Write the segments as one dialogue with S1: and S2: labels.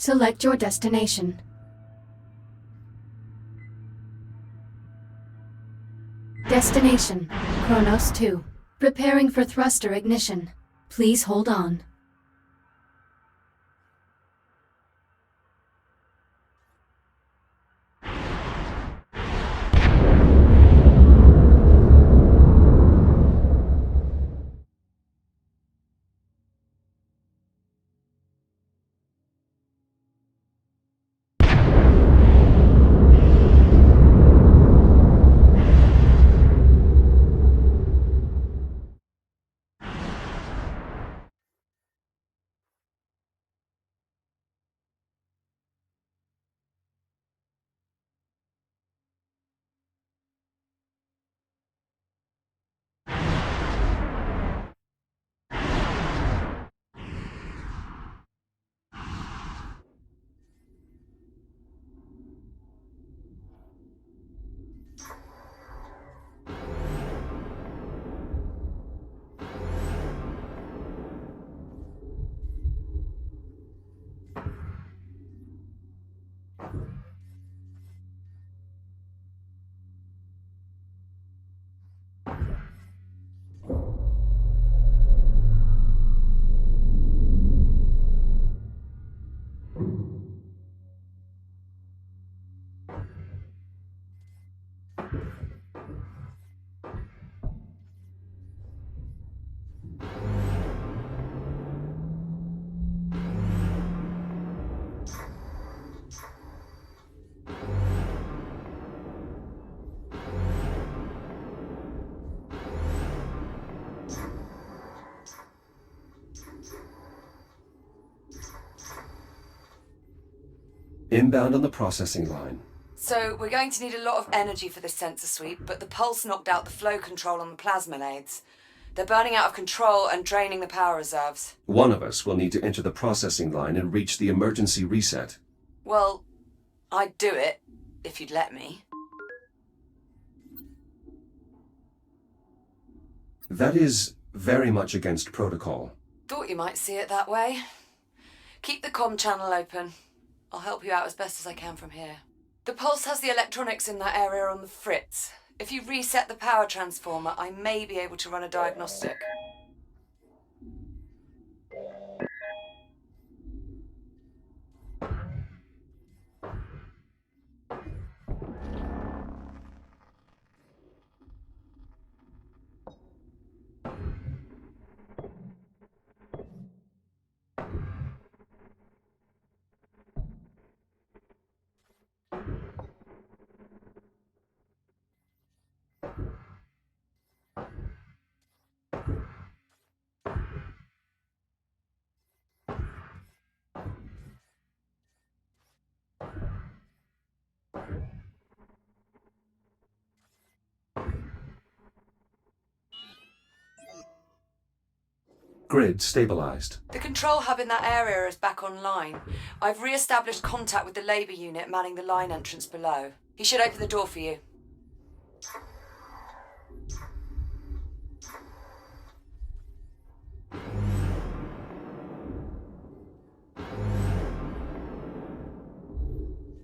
S1: Select your destination. Destination, Kronos 2. Preparing for thruster ignition. Please hold on.
S2: Inbound on the processing line.
S3: So, we're going to need a lot of energy for this sensor sweep, but the pulse knocked out the flow control on the plasma lathes. They're burning out of control and draining the power reserves.
S2: One of us will need to enter the processing line and reach the emergency reset.
S3: Well, I'd do it, if you'd let me.
S2: That is very much against protocol.
S3: Thought you might see it that way. Keep the comm channel open. I'll help you out as best as I can from here. The pulse has the electronics in that area on the fritz. If you reset the power transformer, I may be able to run a diagnostic.
S2: Grid stabilized.
S3: The control hub in that area is back online. I've re-established contact with the labour unit manning the line entrance below. He should open the door for you.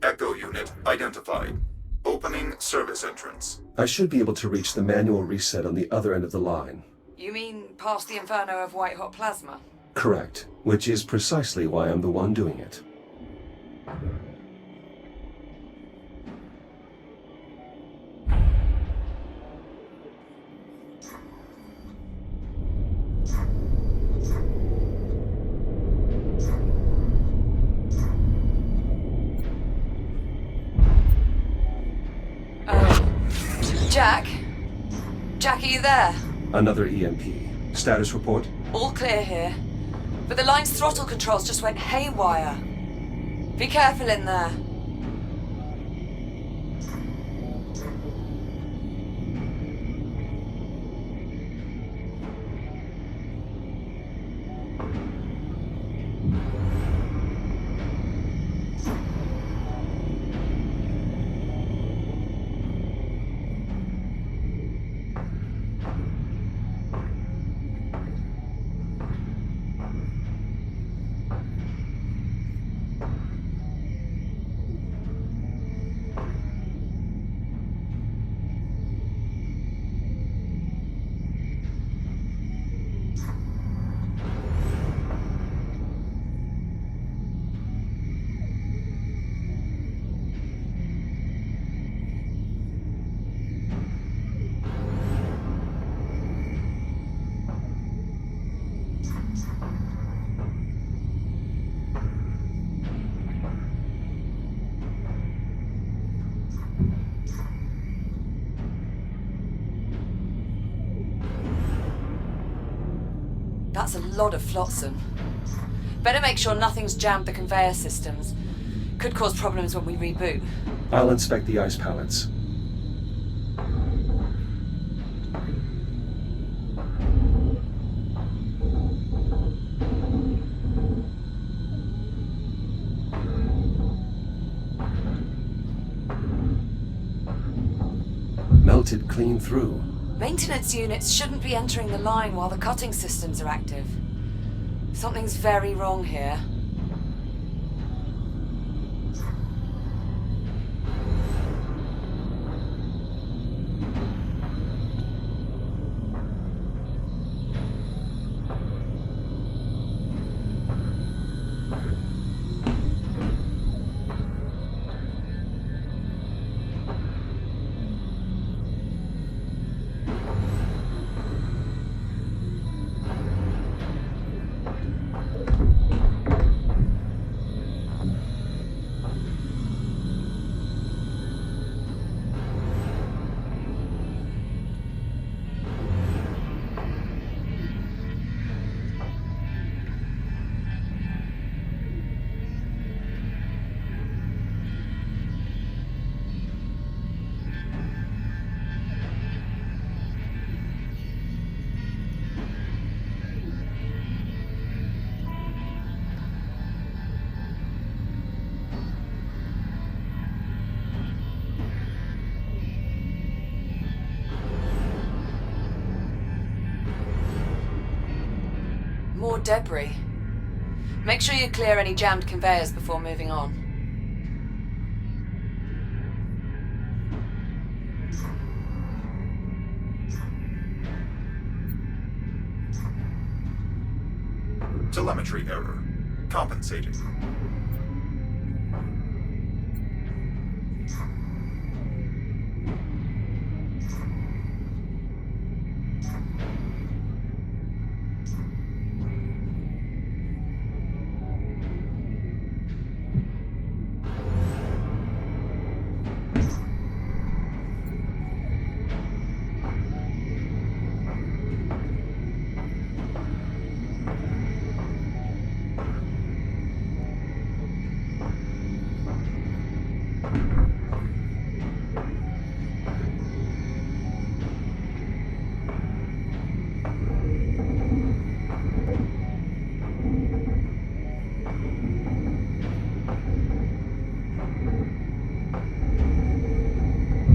S4: Echo unit identified. Opening service entrance.
S2: I should be able to reach the manual reset on the other end of the line.
S3: You mean past the inferno of white-hot plasma?
S2: Correct, which is precisely why I'm the one doing it.
S3: Jack? Jack, are you there?
S2: Another EMP. Status report?
S3: All clear here. But the line's throttle controls just went haywire. Be careful in there. lot of flotsam. Better make sure nothing's jammed the conveyor systems. Could cause problems when we reboot.
S2: I'll inspect the ice pallets. Melted clean through.
S3: Maintenance units shouldn't be entering the line while the cutting systems are active. Something's very wrong here. More debris. Make sure you clear any jammed conveyors before moving on.
S4: Telemetry error. Compensating.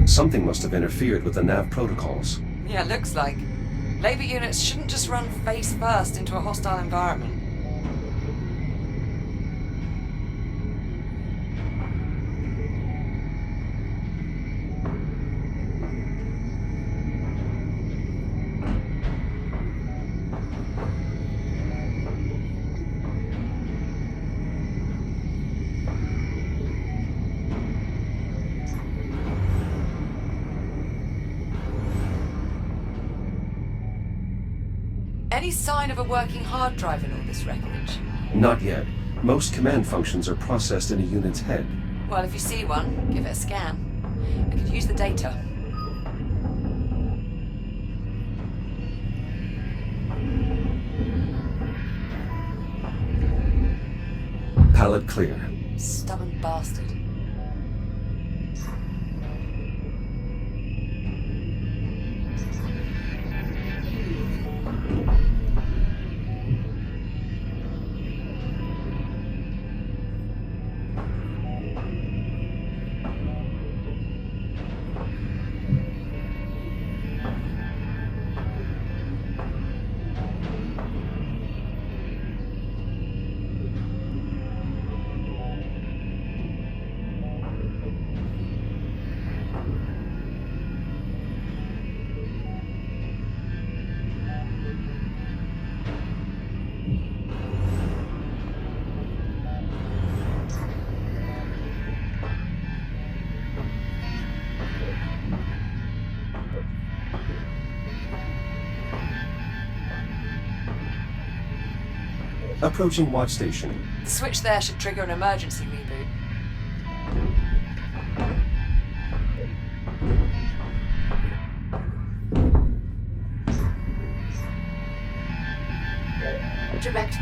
S2: Something must have interfered with the nav protocols.
S3: Yeah, looks like. Labor units shouldn't just run face first into a hostile environment. Any sign of a working hard drive in all this wreckage?
S2: Not yet. Most command functions are processed in a unit's head.
S3: Well, if you see one, give it a scan. I could use the data.
S2: Pallet clear.
S3: Stubborn bastard.
S2: Approaching watch station.
S3: The switch there should trigger an emergency reboot.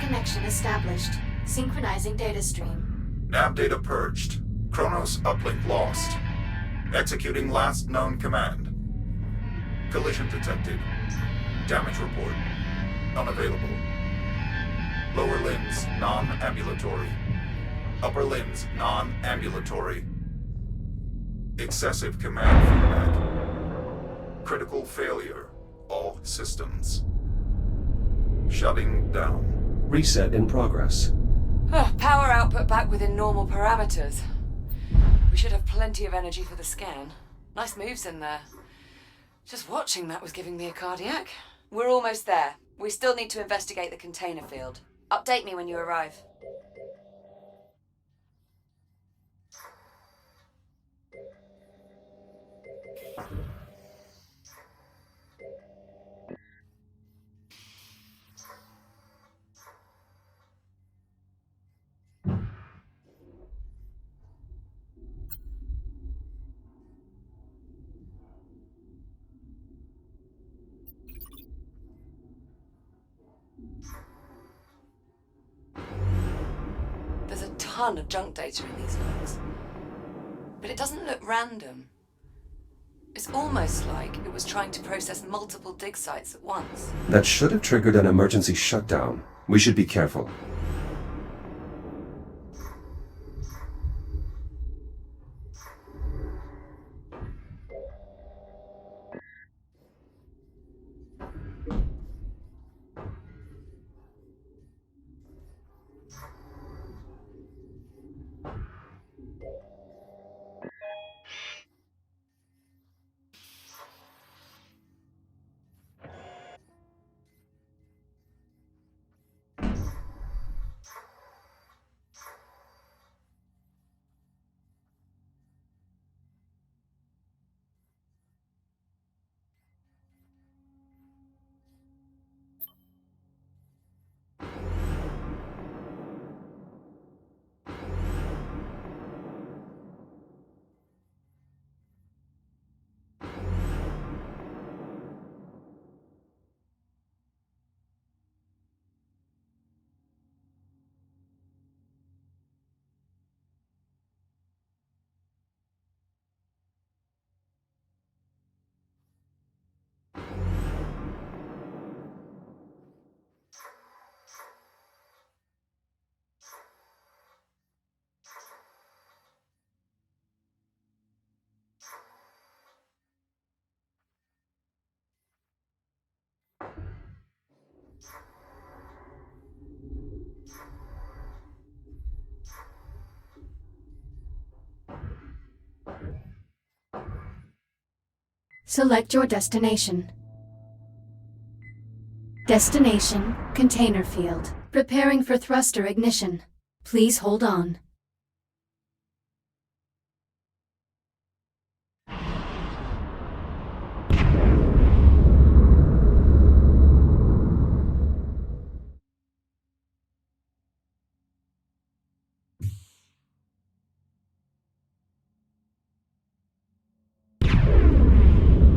S1: connection established. Synchronizing data stream.
S4: Nav data purged. Kronos uplink lost. Executing last known command. Collision detected. Damage report. Unavailable. Lower limbs non-ambulatory. Upper limbs non-ambulatory. Excessive command feedback. Critical failure. All systems. Shutting down.
S2: Reset in progress.
S3: Power output back within normal parameters. We should have plenty of energy for the scan. Nice moves in there. Just watching that was giving me a cardiac. We're almost there. We still need to investigate the container field. Update me when you arrive. There's a ton of junk data in these logs, but it doesn't look random. It's almost like it was trying to process multiple dig sites at once.
S2: That should have triggered an emergency shutdown. We should be careful.
S1: Select your destination. Destination, container field. Preparing for thruster ignition. Please hold on.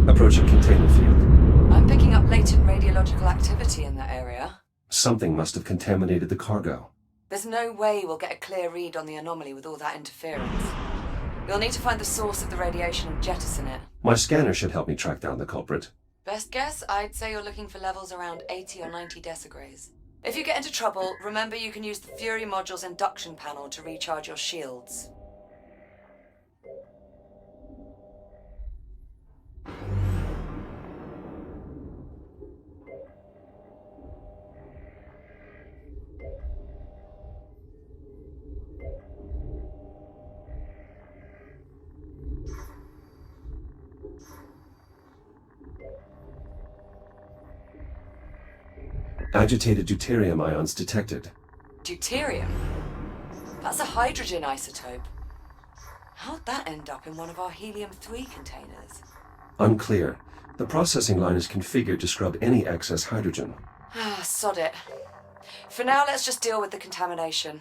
S2: Approaching container field.
S3: I'm picking up latent radiological activity in that area.
S2: Something must have contaminated the cargo.
S3: There's no way we'll get a clear read on the anomaly with all that interference. You'll need to find the source of the radiation and jettison it.
S2: My scanner should help me track down the culprit.
S3: Best guess, I'd say you're looking for levels around 80 or 90 decigrays. If you get into trouble, remember you can use the Fury module's induction panel to recharge your shields.
S2: Agitated deuterium ions detected.
S3: Deuterium? That's a hydrogen isotope. How'd that end up in one of our helium-3 containers?
S2: Unclear. The processing line is configured to scrub any excess hydrogen.
S3: Sod it. For now, let's just deal with the contamination.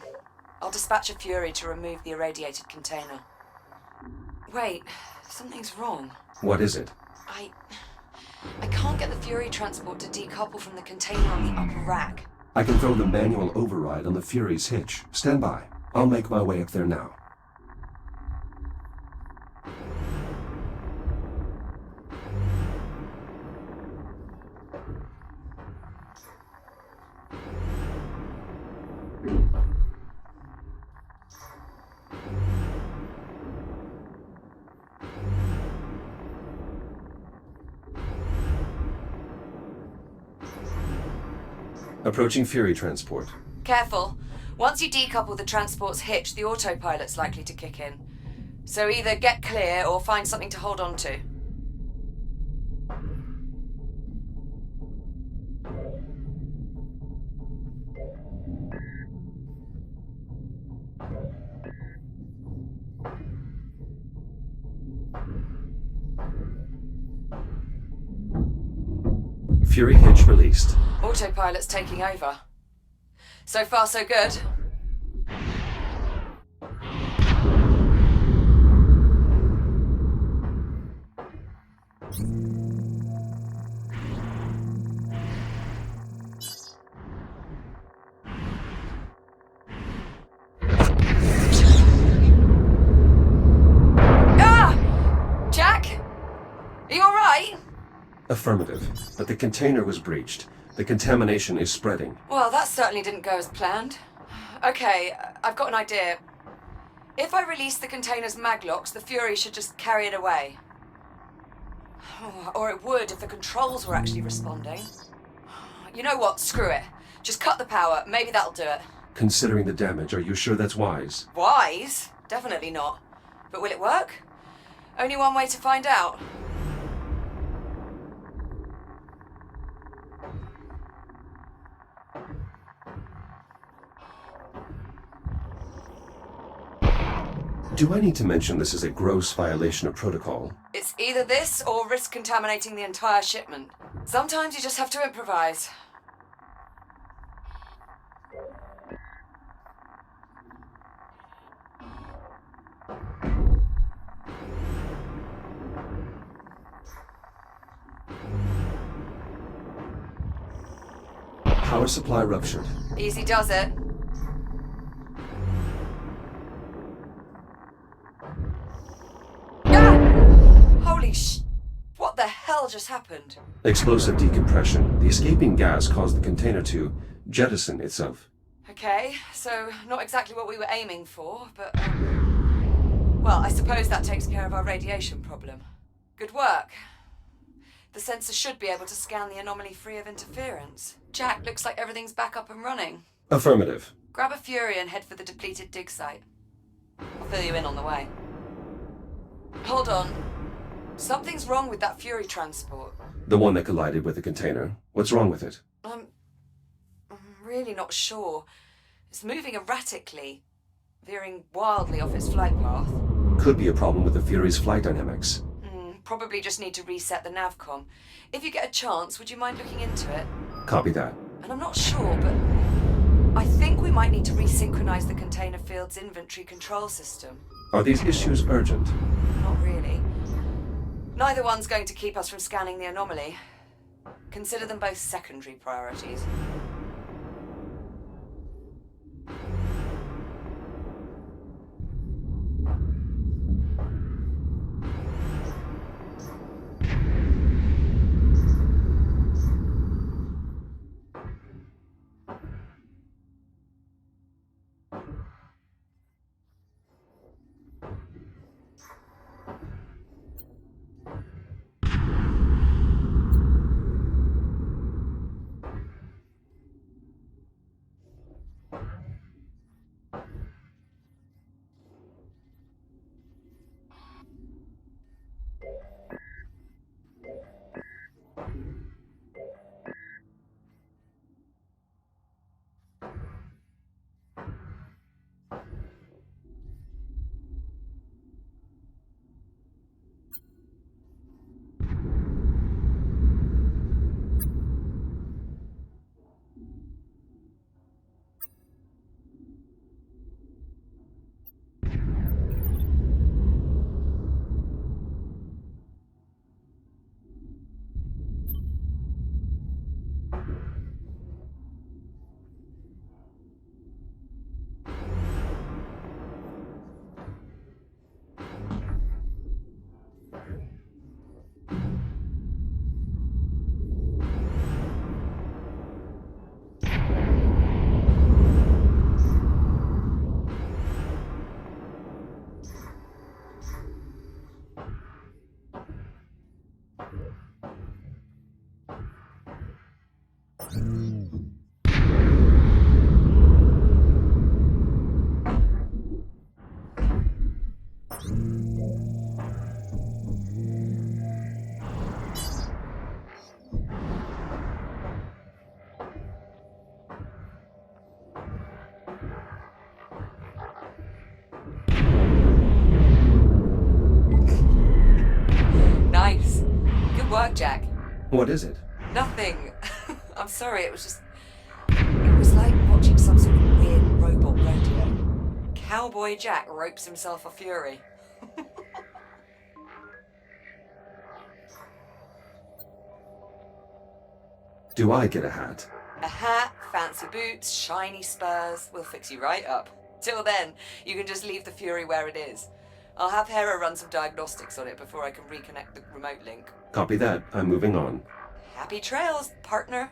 S3: I'll dispatch a Fury to remove the irradiated container. Wait, something's wrong.
S2: What is it?
S3: I can't get the Fury transport to decouple from the container on the upper rack.
S2: I can throw the manual override on the Fury's hitch. Stand by. I'll make my way up there now. Approaching Fury transport.
S3: Careful. Once you decouple the transport's hitch, the autopilot's likely to kick in. So either get clear or find something to hold on to.
S2: Fury hitch released.
S3: Autopilot's taking over. So far, so good. Ah! Jack? Are you all right?
S2: Affirmative, but the container was breached. The contamination is spreading.
S3: Well, that certainly didn't go as planned. Okay, I've got an idea. If I release the container's maglocks, the Fury should just carry it away. Or it would if the controls were actually responding. You know what? Screw it. Just cut the power. Maybe that'll do it.
S2: Considering the damage, are you sure that's wise?
S3: Wise? Definitely not. But will it work? Only one way to find out.
S2: Do I need to mention this is a gross violation of protocol?
S3: It's either this or risk contaminating the entire shipment. Sometimes you just have to improvise.
S2: Power supply ruptured.
S3: Easy does it. Holy what the hell just happened?
S2: Explosive decompression. The escaping gas caused the container to jettison itself.
S3: Okay, so not exactly what we were aiming for, but... well, I suppose that takes care of our radiation problem. Good work. The sensor should be able to scan the anomaly free of interference. Jack, looks like everything's back up and running.
S2: Affirmative.
S3: Grab a Fury and head for the Depleted Dig Site. I'll fill you in on the way. Hold on. Something's wrong with that Fury transport.
S2: The one that collided with the container. What's wrong with it?
S3: I'm really not sure. It's moving erratically, veering wildly off its flight path.
S2: Could be a problem with the Fury's flight dynamics.
S3: Probably just need to reset the navcom. If you get a chance, would you mind looking into it?
S2: Copy that.
S3: And I'm not sure, but I think we might need to resynchronize the container field's inventory control system.
S2: Are these issues urgent?
S3: Not really. Neither one's going to keep us from scanning the anomaly. Consider them both secondary priorities. luck, Jack.
S2: What is it?
S3: Nothing. I'm sorry, it was like watching some sort of weird robot rodeo. Cowboy Jack ropes himself a fury.
S2: Do I get a hat?
S3: A hat, fancy boots, shiny spurs. We'll fix you right up. Till then, you can just leave the fury where it is. I'll have Hera run some diagnostics on it before I can reconnect the remote link.
S2: Copy that. I'm moving on.
S3: Happy trails, partner.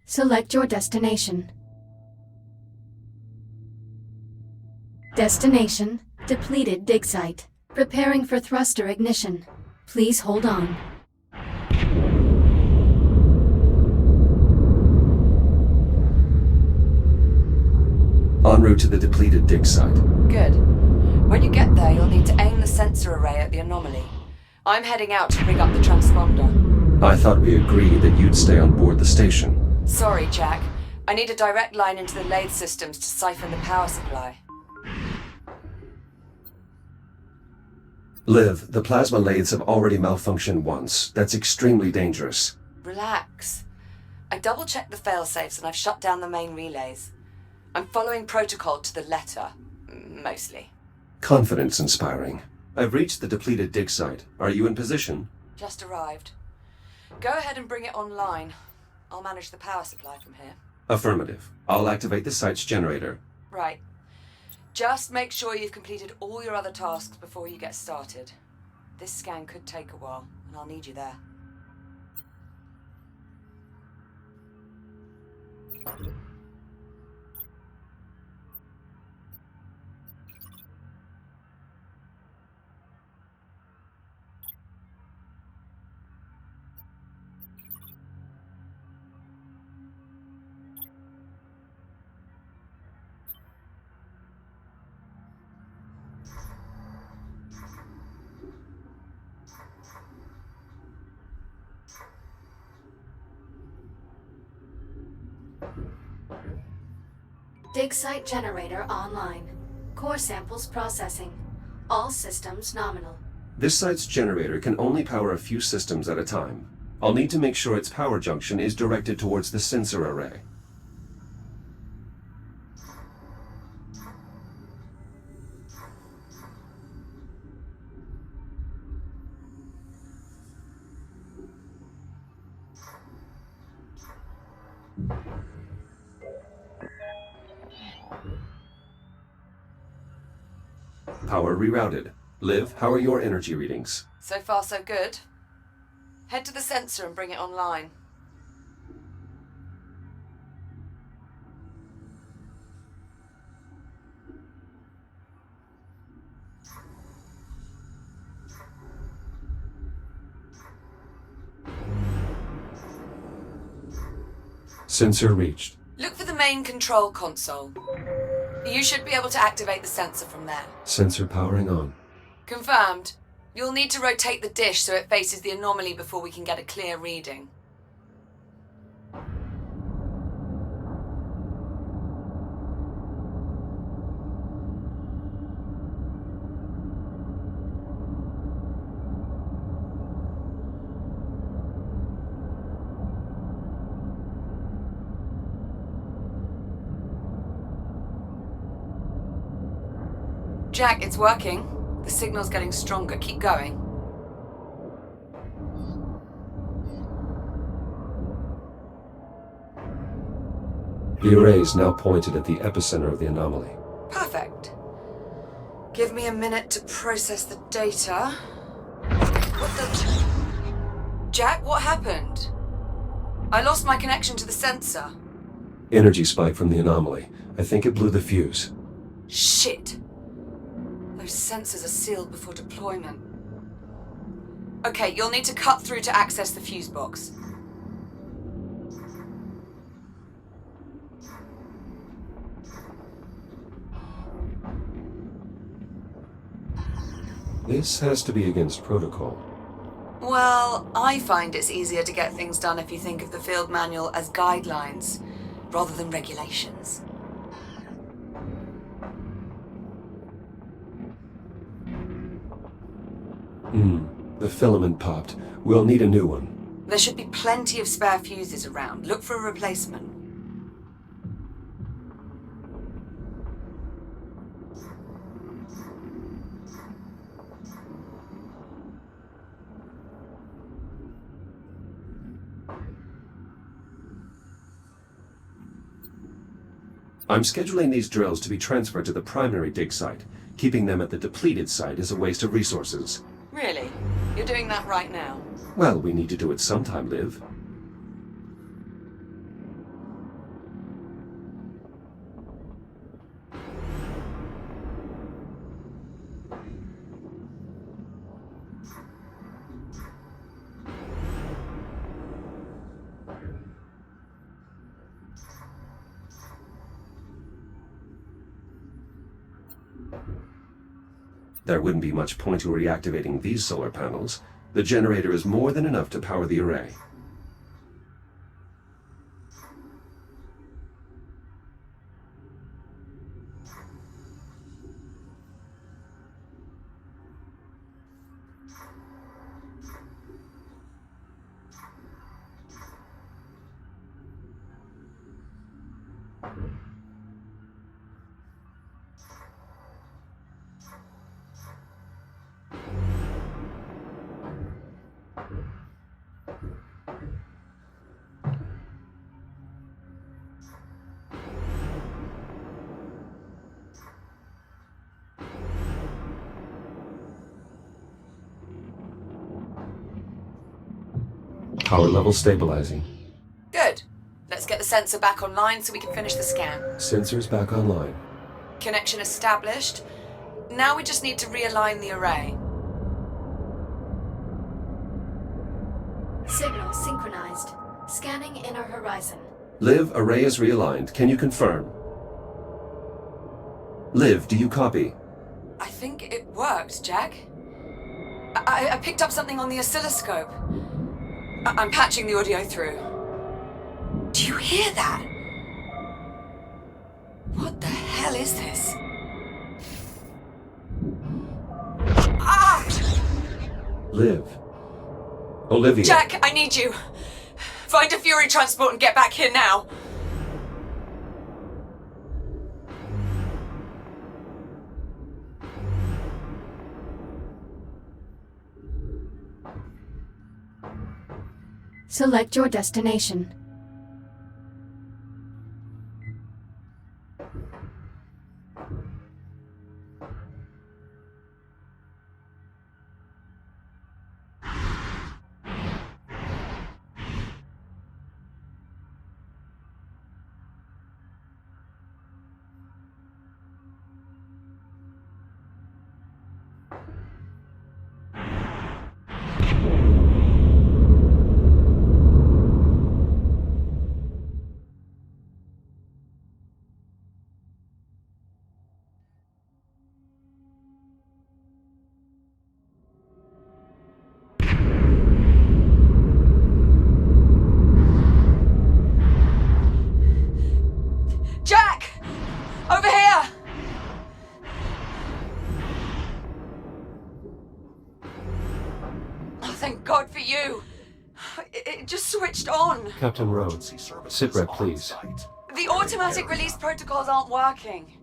S1: Select your destination. Destination, Depleted Dig Site. Preparing for thruster ignition. Please hold on.
S2: En route to the Depleted Dig Site.
S3: Good. When you get there, you'll need to aim the sensor array at the anomaly. I'm heading out to rig up the transponder.
S2: I thought we agreed that you'd stay on board the station.
S3: Sorry, Jack. I need a direct line into the lathe systems to siphon the power supply.
S2: Liv, the plasma lathes have already malfunctioned once. That's extremely dangerous.
S3: Relax. I double-checked the failsafes and I've shut down the main relays. I'm following protocol to the letter. Mostly.
S2: Confidence-inspiring. I've reached the Depleted Dig Site. Are you in position?
S3: Just arrived. Go ahead and bring it online. I'll manage the power supply from here.
S2: Affirmative. I'll activate the site's generator.
S3: Right. Just make sure you've completed all your other tasks before you get started. This scan could take a while, and I'll need you there.
S1: Dig site generator online. Core samples processing. All systems nominal.
S2: This site's generator can only power a few systems at a time. I'll need to make sure its power junction is directed towards the sensor array. Power rerouted. Liv, how are your energy readings?
S3: So far, so good. Head to the sensor and bring it online.
S2: Sensor reached.
S3: Look for the main control console. You should be able to activate the sensor from there.
S2: Sensor powering on.
S3: Confirmed. You'll need to rotate the dish so it faces the anomaly before we can get a clear reading. Jack, it's working. The signal's getting stronger. Keep going.
S2: The array is now pointed at the epicenter of the anomaly.
S3: Perfect. Give me a minute to process the data. What the... Jack, what happened? I lost my connection to the sensor.
S2: Energy spike from the anomaly. I think it blew the fuse.
S3: Shit. Those sensors are sealed before deployment. Okay, you'll need to cut through to access the fuse box.
S2: This has to be against protocol.
S3: Well, I find it's easier to get things done if you think of the field manual as guidelines, rather than regulations.
S2: The filament popped. We'll need a new one.
S3: There should be plenty of spare fuses around. Look for a replacement.
S2: I'm scheduling these drills to be transferred to the primary dig site. Keeping them at the depleted site is a waste of resources.
S3: Really? You're doing that right now?
S2: Well, we need to do it sometime, Liv. There wouldn't be much point to reactivating these solar panels. The generator is more than enough to power the array. Power level stabilizing.
S3: Good. Let's get the sensor back online so we can finish the scan.
S2: Sensors back online.
S3: Connection established. Now we just need to realign the array.
S1: Signal synchronized. Scanning inner horizon.
S2: Liv, array is realigned. Can you confirm? Liv, do you copy?
S3: I think it worked, Jack. I picked up something on the oscilloscope. I'm patching the audio through. Do you hear that? What the hell is this? Ah!
S2: Liv, Olivia.
S3: Jack, I need you. Find a Fury transport and get back here now.
S1: Select your destination.
S3: Jack! Over here! Oh, thank God for you. It just switched on.
S2: Captain Rhodes, sitrep, please.
S3: The automatic release protocols aren't working.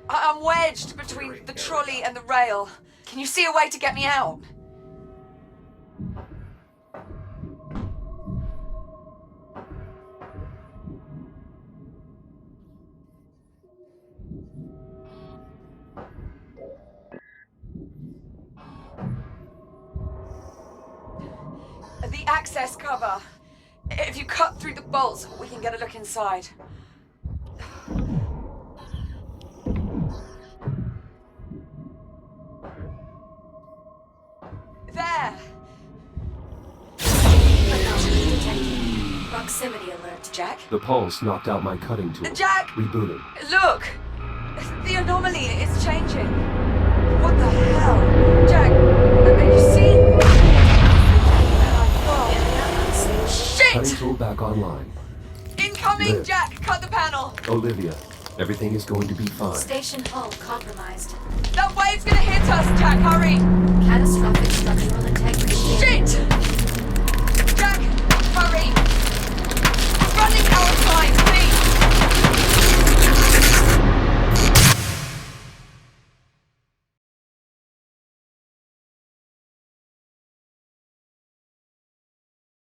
S3: I'm wedged between the trolley and the rail. Can you see a way to get me out? The access cover. If you cut through the bolts, we can get a look inside. There!
S1: Anomaly detected. Proximity alert.
S3: Jack?
S2: The pulse knocked out my cutting tool.
S3: Jack!
S2: Rebooting.
S3: Look! The anomaly is changing. What the hell? Jack, are you seeing?
S2: Cutting
S3: Shit!
S2: tool back online.
S3: Incoming,
S2: Liv.
S3: Jack! Cut the panel!
S2: Olivia, everything is going to be fine.
S1: Station hull compromised.
S3: That wave's gonna hit us, Jack! Hurry!
S1: Catastrophic structural